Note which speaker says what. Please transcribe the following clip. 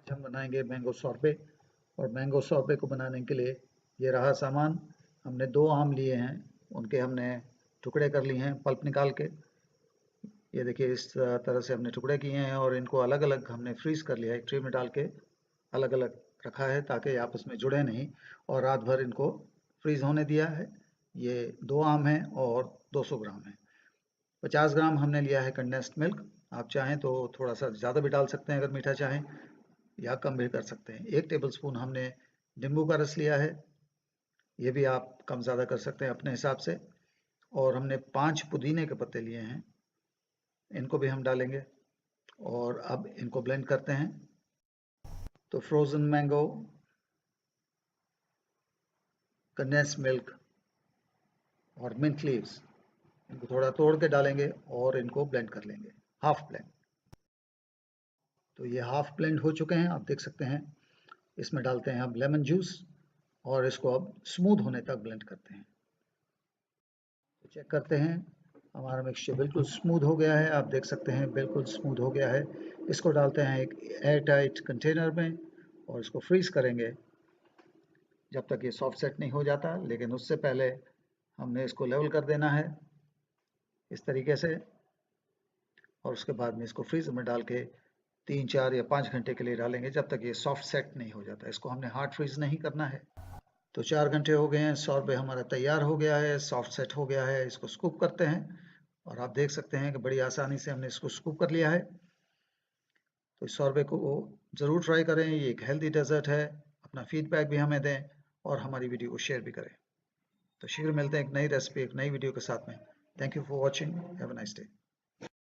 Speaker 1: आज हम बनाएंगे मैंगो सॉर्बे। और मैंगो सॉर्बे को बनाने के लिए ये रहा सामान। हमने 2 आम लिए हैं, उनके हमने टुकड़े कर लिए हैं पल्प निकाल के। ये देखिए इस तरह से हमने टुकड़े किए हैं और इनको अलग अलग हमने फ्रीज़ कर लिया है, एक ट्रे में डाल के अलग अलग रखा है ताकि आपस में जुड़े नहीं, और रात भर इनको फ्रीज़ होने दिया है। ये 2 आम हैं और 200 ग्राम है। 50 ग्राम हमने लिया है कंडेंस्ड मिल्क। आप चाहें तो थोड़ा सा ज़्यादा भी डाल सकते हैं अगर मीठा चाहें, या कम भी कर सकते हैं। 1 टेबलस्पून हमने नींबू का रस लिया है, ये भी आप कम ज़्यादा कर सकते हैं अपने हिसाब से। और हमने 5 पुदीने के पत्ते लिए हैं, इनको भी हम डालेंगे और अब इनको ब्लेंड करते हैं। तो फ्रोज़न मैंगो, कंडेंस्ड मिल्क और मिंट लीव्स, इनको थोड़ा तोड़ के डालेंगे और इनको ब्लेंड कर लेंगे, हाफ ब्लेंड। तो ये हाफ ब्लेंड हो चुके हैं, आप देख सकते हैं। इसमें डालते हैं हम लेमन जूस और इसको अब स्मूथ होने तक ब्लेंड करते हैं। तो चेक करते हैं, हमारा मिक्सचर बिल्कुल स्मूथ हो गया है, आप देख सकते हैं बिल्कुल स्मूथ हो गया है। इसको डालते हैं एक एयर टाइट कंटेनर में और इसको फ्रीज़ करेंगे जब तक ये सॉफ्ट सेट नहीं हो जाता। लेकिन उससे पहले हमने इसको लेवल कर देना है इस तरीके से, और उसके बाद में इसको फ्रीज़र में डाल के 3, 4 या 5 घंटे के लिए डालेंगे जब तक ये सॉफ्ट सेट नहीं हो जाता। इसको हमने हार्ड फ्रीज़ नहीं करना है। तो 4 घंटे हो गए हैं, सॉर्बे हमारा तैयार हो गया है, सॉफ्ट सेट हो गया है। इसको स्कूप करते हैं और आप देख सकते हैं कि बड़ी आसानी से हमने इसको स्कूप कर लिया है। तो इस सॉर्बे को ज़रूर ट्राई करें, ये एक हेल्दी डेजर्ट है। अपना फीडबैक भी हमें दें और हमारी वीडियो को शेयर भी करें। तो शीघ्र मिलते हैं एक नई रेसिपी, एक नई वीडियो के साथ में। Thank you for watching, have a nice day.